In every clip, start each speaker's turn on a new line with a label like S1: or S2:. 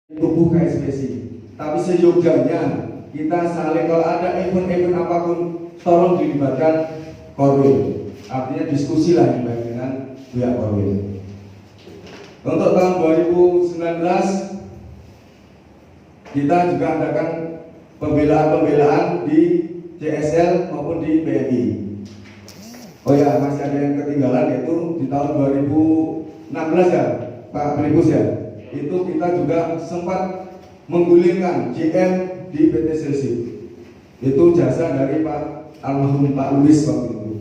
S1: tubuh KSBC. Tapi seyogyanya kita saling, kalau ada event-event apapun tolong dilibatkan Korwil. Artinya diskusi lah yang baik dengan pihak Korwil. Untuk tahun 2019 kita juga adakan pembelaan-pembelaan di CSL maupun di BNI. Oh ya, masih ada yang ketinggalan, yaitu di tahun 2016 ya Pak Pelibus ya, itu kita juga sempat menggulingkan GM di PT Silsip. Itu jasa dari Pak almarhum Pak Luis waktu itu.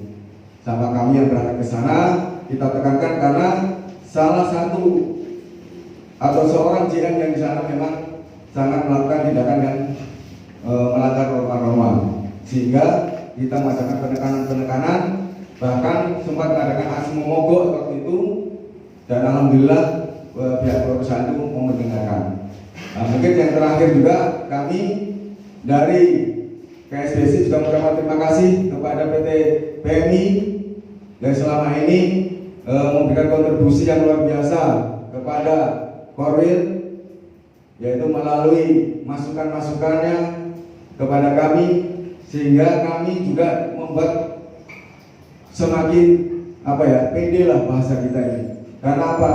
S1: Sama kami yang berangkat ke sana, kita tekankan karena salah satu atau seorang GM yang di sana memang sangat melakukan tindakan yang melanggar norma-norma, sehingga kita melakukan penekanan-penekanan, bahkan sempat mengadakan aksi memogok waktu itu, dan alhamdulillah pihak perusahaan itu mau mendengarkan. Nah, mungkin yang terakhir juga kami dari KSBC juga mengucapkan terima kasih kepada PT PMI yang selama ini memberikan kontribusi yang luar biasa kepada Korwil, yaitu melalui masukan-masukannya kepada kami, sehingga kami juga membuat semakin pede lah bahasa kita ini. Karena apa?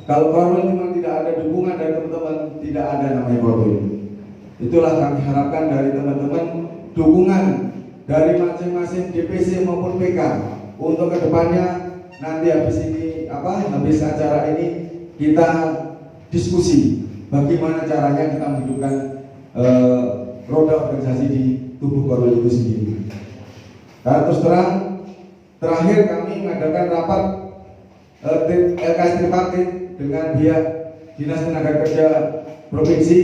S1: Kalau Korwil memang tidak ada dukungan dari teman-teman, tidak ada namanya Korwil. Itulah kami harapkan dari teman-teman, dukungan dari masing-masing DPC maupun PK untuk kedepannya. Nanti habis acara ini kita diskusi bagaimana caranya kita menghidupkan roda organisasi di tubuh Korwil itu sendiri. Karena terus terang, terakhir kami mengadakan rapat LKS tripartit dengan pihak Dinas Tenaga Kerja Provinsi.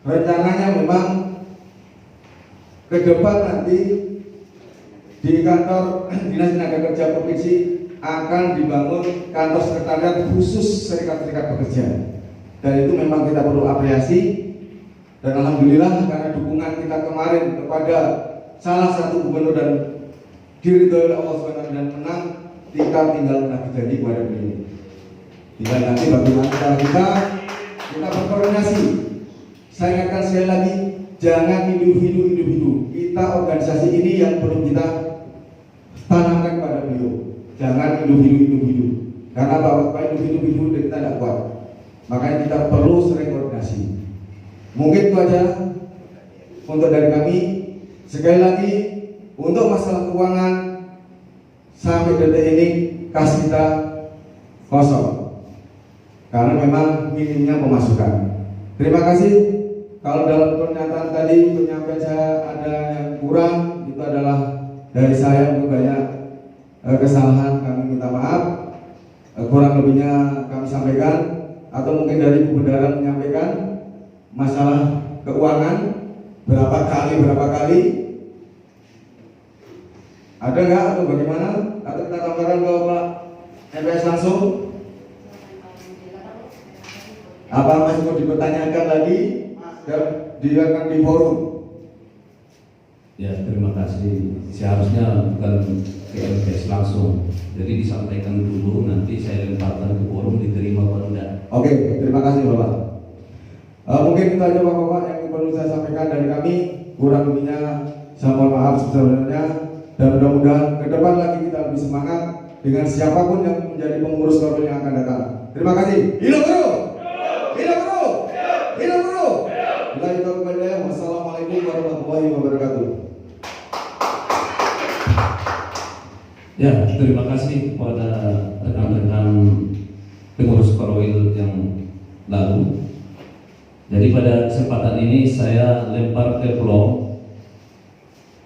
S1: Rencananya memang ke depan nanti di kantor Dinas Tenaga Kerja Provinsi akan dibangun kantor sekretariat khusus serikat-serikat pekerja. Dan itu memang kita perlu apresiasi. Dan alhamdulillah karena dukungan kita kemarin kepada salah satu gubernur dan diridhoi oleh Allah SWT dan menang, kita tinggal menagih janji kepada beliau. Tinggal nanti bagaimana cara kita berkoordinasi. Saya ingatkan sekali lagi, jangan individu. Kita organisasi ini yang perlu kita tanamkan kepada beliau. Jangan individu. Karena Bapak individu kita tidak kuat. Makanya kita perlu sering koordinasi. Mungkin itu aja untuk dari kami. Sekali lagi, untuk masalah keuangan sampai detik ini kas kita kosong karena memang minimnya pemasukan. Terima kasih. Kalau dalam pernyataan tadi penyampaian saya ada yang kurang, itu adalah dari saya, untuk banyak kesalahan kami minta maaf. Kurang lebihnya kami sampaikan, atau mungkin dari Bu Bendara menyampaikan masalah keuangan berapa kali ada nggak atau bagaimana, atau kita tambahkan ke Pak MPS langsung, apa masih mau dipertanyakan lagi dilakukan di forum?
S2: Ya, terima kasih. Seharusnya bukan ke MPS langsung, jadi disampaikan dulu, nanti saya lemparkan ke forum, diterima atau enggak.
S1: Oke, terima kasih Bapak. Mungkin itu aja Bapak yang perlu saya sampaikan dari kami. Kurang lebihnya saya mohon maaf sebesar-besarnya, dan mudah-mudahan ke depan lagi kita lebih semangat dengan siapapun yang menjadi pengurus Korwil yang akan datang. Terima kasih. Hidup guru! Hidup guru! Hidup guru! Wassalamualaikum warahmatullahi wabarakatuh.
S2: Ya, terima kasih kepada rekan-rekan pengurus Korwil yang lalu. Jadi pada kesempatan ini saya lempar ke blog,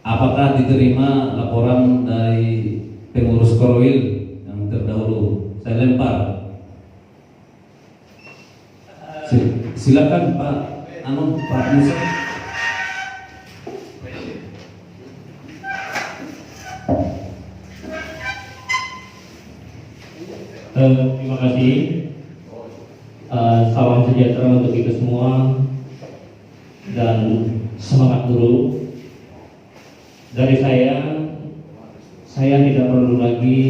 S2: apakah diterima laporan dari pengurus Korwil yang terdahulu. Saya lempar. Silakan Pak Musa.
S3: Terima kasih. Salam sejahtera untuk kita semua dan semangat dulu. Dari saya tidak perlu lagi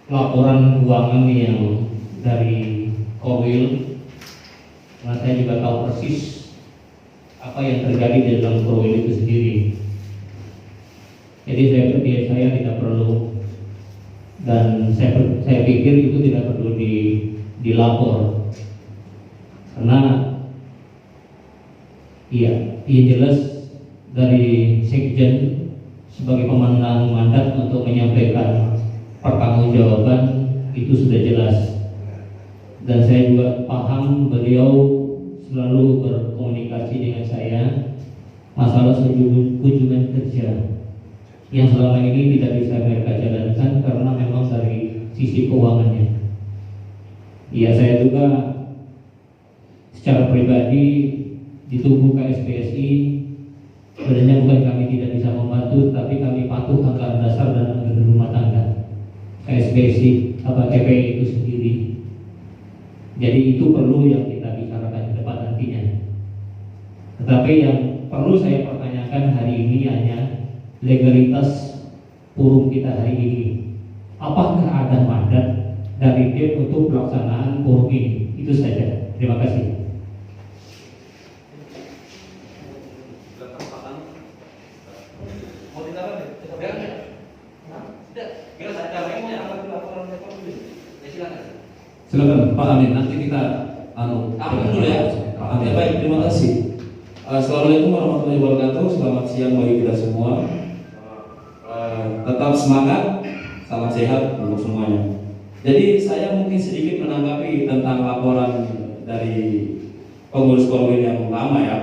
S3: laporan keuangan yang dari Korwil, karena saya juga tahu persis apa yang terjadi di dalam Korwil itu sendiri. Jadi saya tidak perlu, dan saya pikir itu tidak perlu dilapor, karena iya, yang jelas dari Sekjen sebagai pemenang mandat untuk menyampaikan pertanggungjawaban itu sudah jelas, dan saya juga paham beliau selalu berkomunikasi dengan saya masalah kunjungan kerja yang selama ini tidak bisa mereka jalankan karena memang dari sisi keuangannya. Iya, saya juga secara pribadi di tubuh KSPSI sebenarnya bukan kami tidak bisa membantu, tapi kami patuh anggaran dasar dan anggaran rumah tangga KSPSI KPI itu sendiri. Jadi itu perlu yang kita bicarakan ke depan nantinya. Tetapi yang perlu saya pertanyakan hari ini hanya legalitas forum kita hari ini. Apakah ada mandat dari DEM untuk pelaksanaan forum ini? Itu saja. Terima kasih.
S2: Silakan Pak Amin, nanti kita
S4: Dulu ya.
S2: Pak Amin.
S4: Ya, baik, terima kasih. Assalamualaikum warahmatullahi wabarakatuh. Selamat siang bagi kita semua. Tetap semangat, salam sehat untuk semuanya. Jadi saya mungkin sedikit menanggapi tentang laporan dari pengurus Korwil yang lama ya.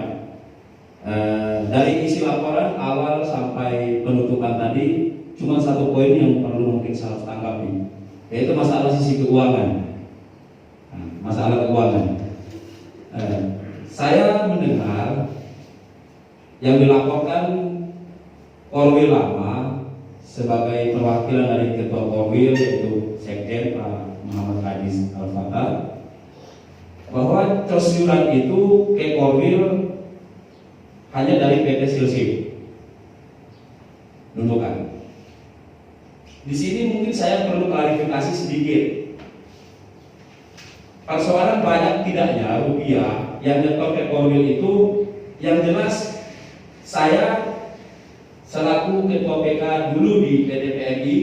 S4: Dari isi laporan awal sampai penutupan tadi, cuma satu poin yang perlu mungkin saya harus tanggapi, yaitu masalah sisi keuangan. Masalah keuangan. Saya mendengar yang dilaporkan Korwil lama sebagai perwakilan dari Ketua Korwil yaitu Sekjen Pak Muhammad Hadis Al-Fatah, bahwa cosyuran itu ke Korwil hanya dari PT Silsip Nunukan. Di sini mungkin saya perlu klarifikasi sedikit. Persoalan banyak tidaknya rupiah yang nyetor ke Korwil itu, yang jelas saya selaku Ketua PK dulu di PT PMI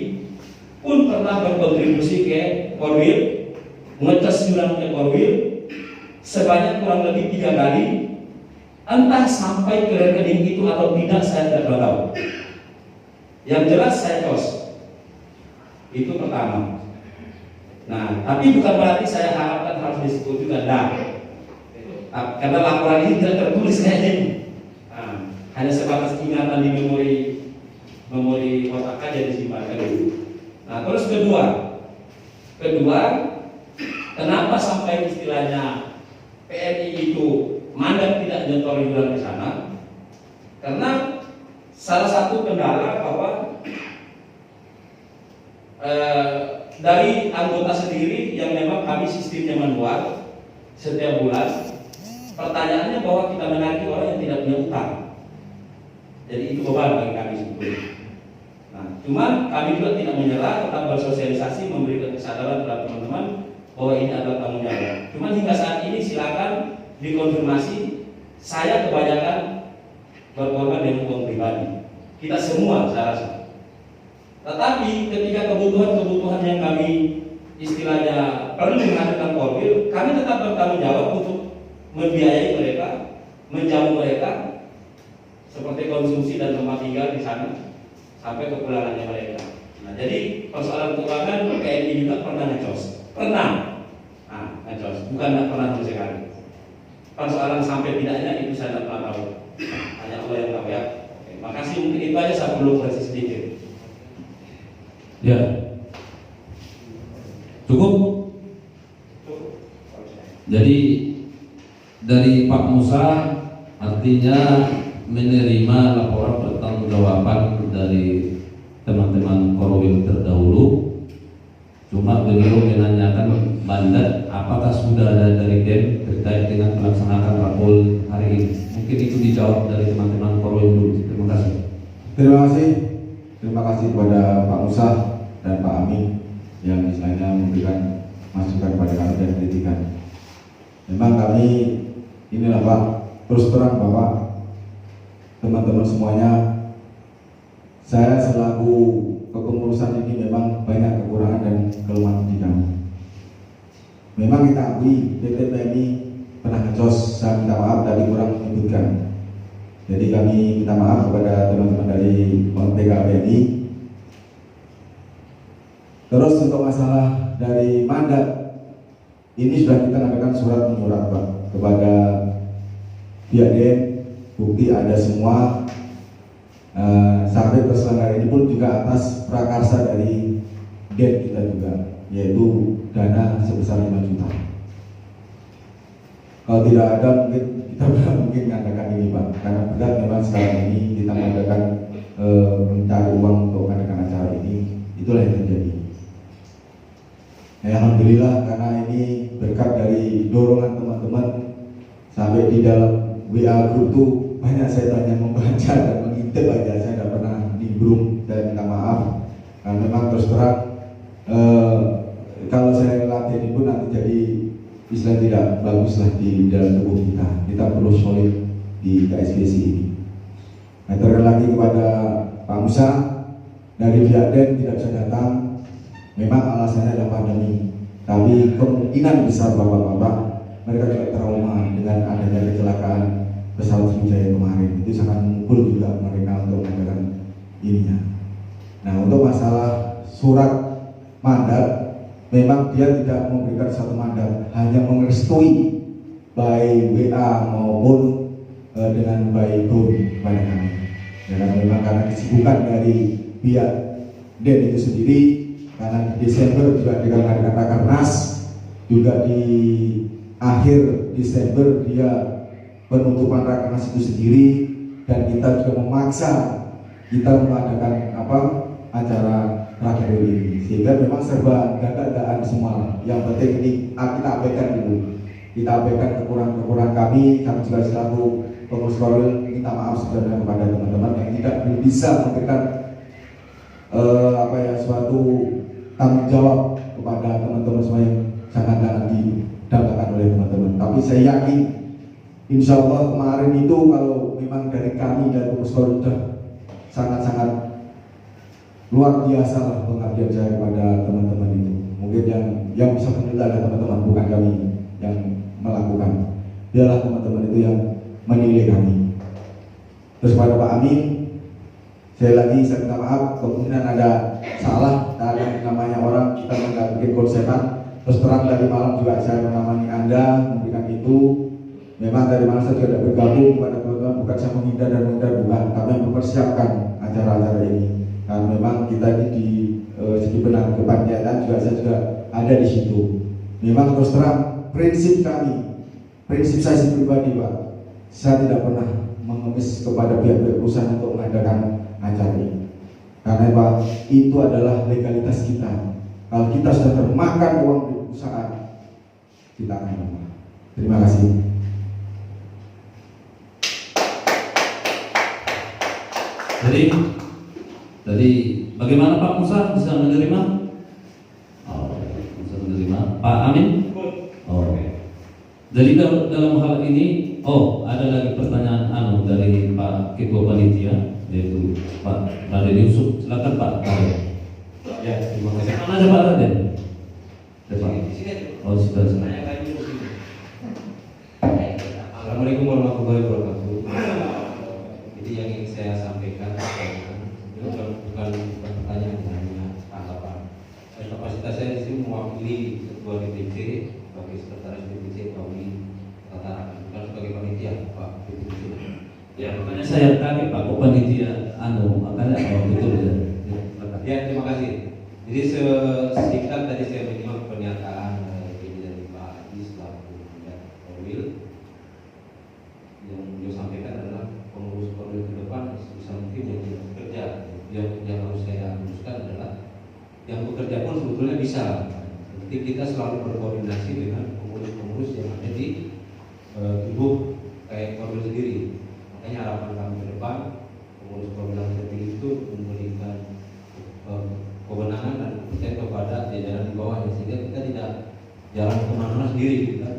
S4: pun pernah berkontribusi ke Korwil, ngecas yuran ke Korwil sebanyak kurang lebih 3 kali. Entah sampai ke rekening itu atau tidak, saya tidak tahu. Yang jelas saya cos. Itu pertama. Nah, tapi bukan berarti saya harapkan harus disebut juga karena laporan ini tidak tertulis kayaknya ini. Nah, hanya sebatas ingatan di memori otak aja disimpan dulu. Nah, terus kedua, kenapa sampai istilahnya PMI itu mandat tidak nyetor yuran di sana? Karena salah satu kendala bahwa dari anggota sendiri yang memang kami sistemnya manual setiap bulan, pertanyaannya bahwa kita menagih orang yang tidak punya utang. Jadi itu beban bagi kami sebetulnya. Nah, cuman kami juga tidak menyerah, tetap bersosialisasi, memberikan kesadaran kepada teman-teman bahwa ini adalah tanggung jawab. Cuman hingga saat ini silakan dikonfirmasi, saya kebanyakan berkorban dengan uang pribadi. Kita semua saya rasa. Tetapi ketika kebutuhan-kebutuhan yang kami istilahnya perlu menghadirkan Korwil, kami tetap bertanggung jawab untuk membiayai mereka, menjamu mereka, seperti konsumsi dan tempat tinggal di sana sampai kepulangannya mereka. Nah, jadi persoalan keuangan PMI juga pernah ngecos, ngecos, bukan tidak pernah sama sekali. Persoalan sampai tidaknya itu saya tidak pernah tahu, hanya Allah yang tahu ya. Oke, makasih, mungkin itu aja saya perlu koreksi sedikit.
S2: Ya, cukup. Jadi dari Pak Musa artinya menerima laporan pertanggungjawaban dari teman-teman Korwil terdahulu. Cuma beliau menanyakan mandat apakah sudah ada dari DEM terkait dengan pelaksanaan rapor hari ini. Mungkin itu dijawab dari teman-teman Korwil dulu. Terima kasih.
S1: Terima kasih kepada Pak Musa dan Pak Amin yang istilahnya memberikan masukan kepada kami penyelidikan. Memang kami inilah Pak, terus terang Bapak, teman-teman semuanya, saya selaku kepengurusan ini memang banyak kekurangan dan kelemahan di kami. Memang kita akui PT PMI pernah ngecos, saya minta maaf tadi kurang menyebutkan. Jadi kami minta maaf kepada teman-teman dari PK PMI. Terus untuk masalah dari mandat, ini sudah kita adakan surat menyurat Pak kepada pihak DEN, bukti ada semua. Sampai terselenggara ini pun juga atas prakarsa dari DEN kita juga, yaitu dana sebesar 5 juta. Kalau tidak ada mungkin kita tidak mungkin mengadakan ini Pak, karena berat memang sekarang ini kita mengadakan mencari uang untuk mengadakan acara ini, itulah yang terjadi. Alhamdulillah karena ini berkat dari dorongan teman-teman, sampai di dalam WA group tuh banyak saya tanya membaca dan mengintip aja, saya tidak pernah nimbrung. Saya minta maaf karena memang terus terang kalau saya latih ini pun nanti jadi istilah tidak bagus lah di dalam tubuh kita. Kita perlu solid di KSBC ini. Nah, terkait lagi kepada Pak Musa dari pihak DEN tidak bisa datang. Memang alasannya adalah pandemi, tapi kemungkinan besar bapak-bapak mereka juga trauma dengan adanya kecelakaan pesawat Sriwijaya kemarin. Itu sangat memukul juga mereka untuk mengadakan ininya. Nah, untuk masalah surat mandat, memang dia tidak memberikan satu mandat, hanya merestui baik WA maupun dengan baik Zoom kepada kami. Dan memang karena kesibukan dari pihak DEN itu sendiri, karena di Desember juga dikatakan Rakernas, juga di akhir Desember dia penutupan Rakernas itu sendiri, dan kita juga memaksa kita mengadakan acara Rakernas ini, sehingga memang serba dadakan semua. Yang penting ini kita abaikan dulu, kita abaikan kekurangan kami juga selaku pengurus Korwil minta maaf sebenarnya kepada teman-teman yang tidak bisa memberikan suatu tanggung jawab kepada teman-teman semua yang sangat didambakan oleh teman-teman. Tapi saya yakin insya Allah kemarin itu kalau memang dari kami dari pengurus Korwil sudah sangat-sangat luar biasa lah pengabdian saya kepada teman-teman itu. Mungkin yang bisa menilai adalah teman-teman, bukan kami yang melakukan. Biarlah teman-teman itu yang menilai kami. Terus pada Pak Amin, saya minta maaf kemungkinan ada salah, ada yang namanya orang kita nggak bikin konsepan. Terus terang dari malam juga saya menemani Anda memberikan itu. Memang dari mana saya juga bergabung kepada teman-teman, bukan saya menghindar dan menghindar, bukan, tapi yang mempersiapkan acara-acara ini. Karena memang kita ini di segi benang kepanitiaan juga saya juga ada di situ. Memang terus terang prinsip kami, prinsip saya pribadi Pak, saya tidak pernah mengemis kepada pihak-pihak perusahaan untuk mengadakan acara ini. Karena Pak, itu adalah legalitas kita. Kalau kita sudah termakan uang di perusahaan, kita akan lupa. Terima kasih.
S2: Jadi bagaimana Pak Musa bisa menerima? Oh, bisa menerima. Pak Amin? Oh. Jadi dalam hal ini, ada lagi pertanyaan dari Pak Ketua Panitia, yaitu Pak Raden Yusuf. Silakan Pak Raden.
S5: Ya, terima kasih.
S2: Mana ada Pak Raden? Oh, sudah.
S5: Assalamualaikum warahmatullahi wabarakatuh. Jadi yang ingin saya sampaikan ini bukan pertanyaan, hanya tanggapan. Kapasitas saya di sini mewakili Ketua DPC sebagai sekretaris DPC Kawi Tata, bukan sebagai panitia Pak DPC.
S2: Ya, makanya saya kaget Pak, kok panitia makanya betul ya.
S5: Ya, terima kasih. Jadi singkat tadi saya menyimak pernyataan dari Pak Haji selaku Korwil. Yang beliau sampaikan adalah pengurus Korwil ke depan sebisa mungkin yang tidak bekerja. Yang harus saya luruskan adalah yang bekerja pun sebetulnya bisa. Nanti kita selalu berkoordinasi dengan pengurus-pengurus yang ada di tubuh kayak Korwil sendiri. Makanya harapan kami ke depan pengurus Korwil yang terpilih itu memberikan kewenangan dan kepercayaan kepada jajaran di bawahnya, sehingga kita tidak jalan kemana-mana sendiri gitu kan.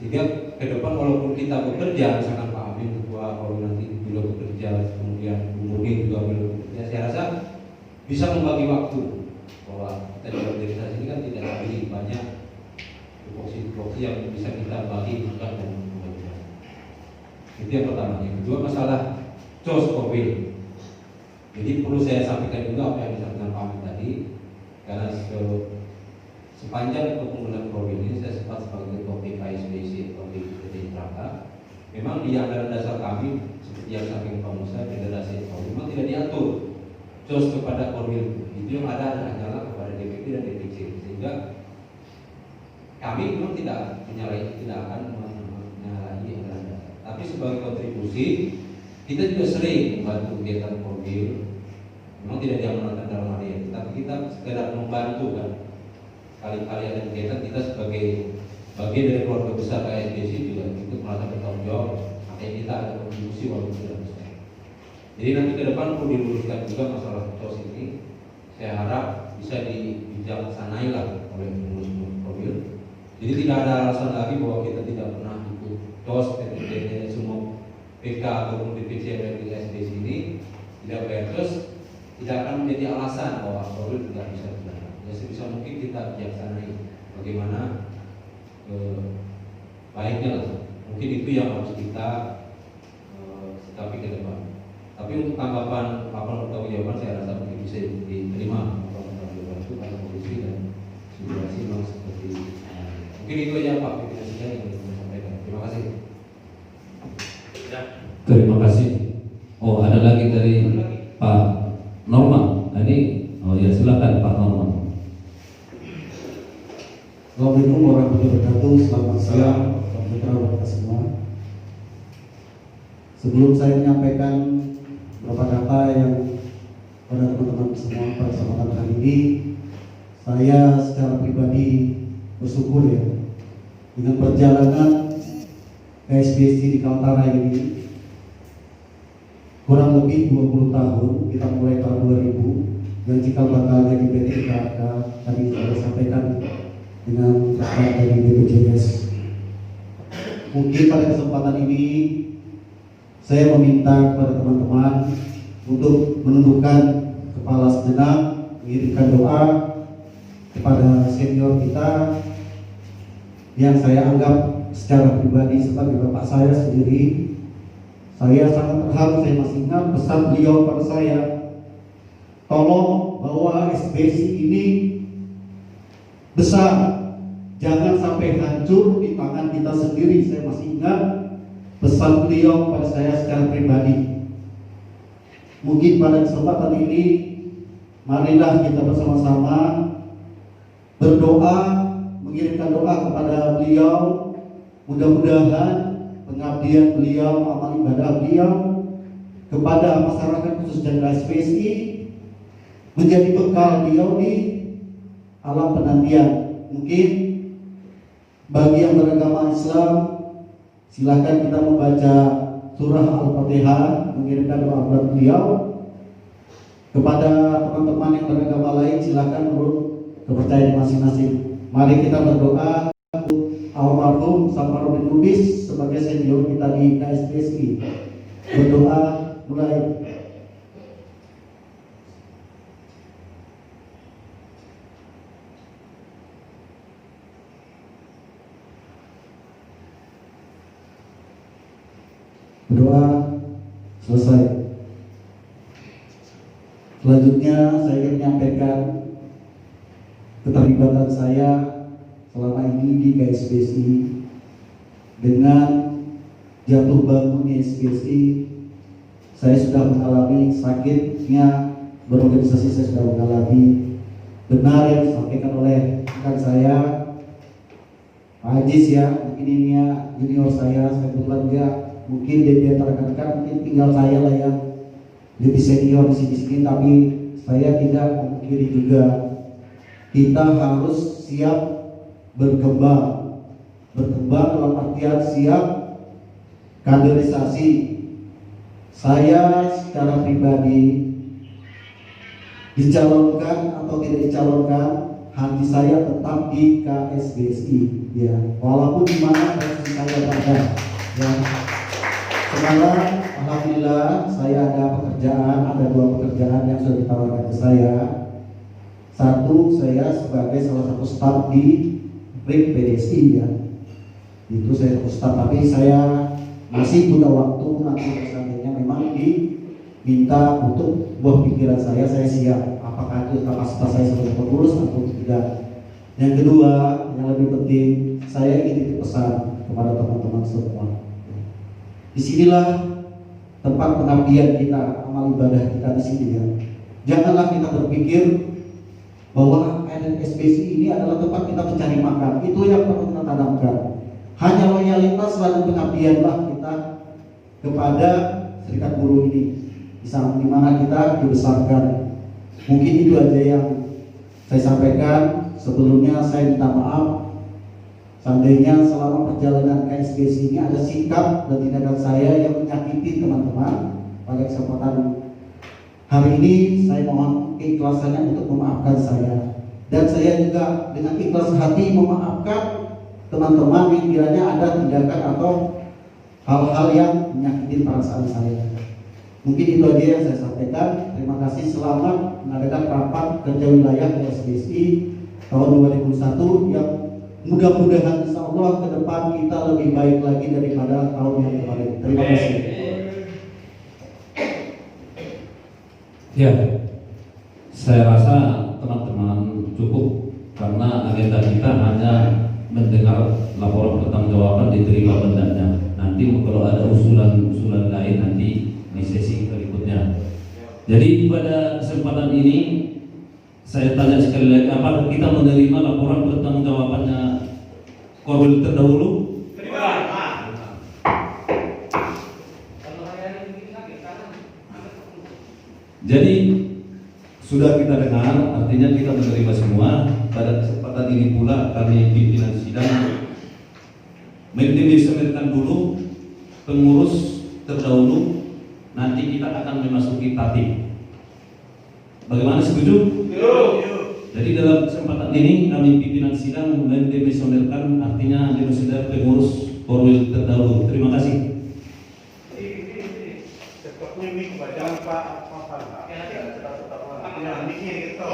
S5: Sehingga ke depan walaupun kita bekerja, misalkan Pak Amin ketua kalau nanti beliau bekerja, kemudian Bu Murni juga beliau bekerja, saya rasa bisa membagi waktu bahwa kita di organisasi ini kan tidak lagi banyak tupoksi yang bisa kita bagi tugas dan kewajiban. Itu yang pertama. Yang kedua masalah COS Korwil. Jadi perlu saya sampaikan juga apa yang disampaikan Pak Amin tadi, karena sepanjang kepemimpinan Korwil ini saya sempat sebagai ketua PKSBC atau PKSBC Traka. Memang di anggaran dasar kami seperti yang sampaikan Pak Musa, federasi Korwil memang tidak diatur COS kepada Korwil. Itu yang ada hanyalah kepada DPP dan DPC, sehingga kami memang tidak akan menyalahi anggaran dasar. Tapi sebagai kontribusi kita juga sering membantu kegiatan Korwil. Memang tidak diamanatkan dalam hal ini, tapi kita sekedar membantu kan. Kali-kali ada kegiatan kita sebagai bagian dari keluarga besar KSBC juga ikut merasa bertanggung jawab. Makanya kita ada kontribusi walaupun tidak besar. Jadi nanti ke depan perlu diluruskan juga masalah COS ini. Saya harap bisa dibijaksanai lah oleh pengurus Korwil. Jadi tidak ada alasan lagi bahwa kita tidak pernah ikut COS, PTD, semua PK ataupun DPC yang ada di KSBC ini tidak bayar COS, tidak akan menjadi alasan bahwa Korwil tidak bisa berjalan. Ya sebisa mungkin kita bijaksanai bagaimana baiknya lah. Mungkin itu yang harus kita sikapi ke depan. Tapi untuk tanggapan laporan pertanggungjawaban saya rasa mungkin bisa diterima laporan pertanggungjawaban itu karena kondisi dan situasi memang seperti mungkin itu aja Pak Presiden yang ingin saya sampaikan. Terima kasih.
S2: Terima kasih. Oh, ada lagi dari Pak Norman. Ini oh ya, silakan Pak Norman.
S6: Assalamualaikum warahmatullahi wabarakatuh. Selamat siang, saudara-saudara semua. Sebelum saya menyampaikan beberapa data yang pada teman-teman semua pada kesempatan hari ini, saya secara pribadi bersyukur ya dengan perjalanan KSBC di Kaltara ini kurang lebih 20 tahun. Kita mulai tahun 2000 dan cikal bakal jadi PT IKK tadi saya sampaikan dengan rekan dari BPJS. Mungkin pada kesempatan ini saya meminta kepada teman-teman untuk menundukkan kepala sejenak, mengirimkan doa kepada senior kita yang saya anggap secara pribadi sebagai bapak saya sendiri. Saya sangat terharu, saya masih ingat pesan beliau pada saya, tolong bawa SBC ini besar, jangan sampai hancur di tangan kita sendiri. Saya masih ingat pesan beliau pada saya secara pribadi. Mungkin pada kesempatan ini marilah kita bersama-sama berdoa, mengirimkan doa kepada beliau. Mudah-mudahan pengabdian beliau, amal ibadah beliau kepada masyarakat khususnya KSBC menjadi bekal beliau di alam penantian. Mungkin bagi yang beragama Islam, silakan kita membaca surah Al-Fatihah, mengirimkan doa buat beliau. Kepada teman-teman yang beragama lain, silakan menurut kepercayaan masing-masing. Mari kita berdoa untuk almarhum Saparudin Lubis sebagai senior kita di KSBC. Berdoa mulai. Berdoa selesai. Selanjutnya saya ingin menyampaikan keterlibatan saya selama ini di KSBC. Dengan jatuh bangun di SBC, saya sudah mengalami sakitnya berorganisasi, saya sudah mengalami. Benar yang disampaikan oleh rekan saya Pak Ajis ya, mungkin ini ya junior saya kebetulan dia mungkin di antara rekan-rekan mungkin tinggal saya lah yang lebih senior di sini, tapi saya tidak memungkiri juga kita harus siap berkembang dalam artian siap kaderisasi. Saya secara pribadi dicalonkan atau tidak dicalonkan hati saya tetap di KSBSI, ya. Walaupun di mana posisi saya berada, ya. Sekarang alhamdulillah saya ada pekerjaan, ada 2 pekerjaan yang sudah ditawarkan ke saya. Satu, saya sebagai salah satu staf di RIK PDSI, ya. Itu saya staf, tapi saya masih butuh waktu nanti seandainya memang diminta untuk buah pikiran saya siap. Apakah itu kapasitas saya sebagai pengurus atau tidak. Yang kedua, yang lebih penting, saya ingin titip pesan kepada teman-teman semua. Disinilah tempat pengabdian kita, amal ibadah kita di sini, ya. Janganlah kita berpikir bahwa SBSI ini adalah tempat kita mencari makan. Itu yang perlu kita tanamkan. Hanya loyalitas dan pengabdianlah kita kepada serikat buruh ini, di mana kita dibesarkan. Mungkin itu aja yang saya sampaikan. Sebelumnya saya minta maaf seandainya selama perjalanan KSBSI ini ada sikap dan tindakan saya yang menyakiti teman-teman. Pada kesempatan hari ini saya mohon keikhlasannya untuk memaafkan saya, dan saya juga dengan ikhlas hati memaafkan teman-teman yang kiranya ada tindakan atau hal-hal yang menyakiti perasaan saya. Mungkin itu aja yang saya sampaikan. Terima kasih. Selamat mengadakan rapat kerja wilayah KSBSI tahun 2021 yang mudah-mudahan insya Allah ke depan kita lebih baik lagi daripada tahun yang kemarin. Terima kasih.
S2: Ya, saya rasa teman-teman cukup karena agenda kita hanya mendengar laporan pertanggungjawaban diterima bendanya. Nanti kalau ada usulan-usulan lain nanti di sesi berikutnya. Jadi pada kesempatan ini saya tanya sekali lagi, apakah kita menerima laporan pertanggungjawabannya Korwil terdahulu? Jadi sudah kita dengar, artinya kita menerima semua. Pada kesempatan ini pula kami pimpinan sidang mendefinisikan dulu pengurus terdahulu. Nanti kita akan memasuki tatip. Bagaimana, setuju? Jadi dalam kesempatan ini kami pimpinan sidang mendefinisikan, artinya mendefinisikan pengurus Korwil terdahulu. Terima kasih.
S7: Jangan Pak. Yang mikir itu.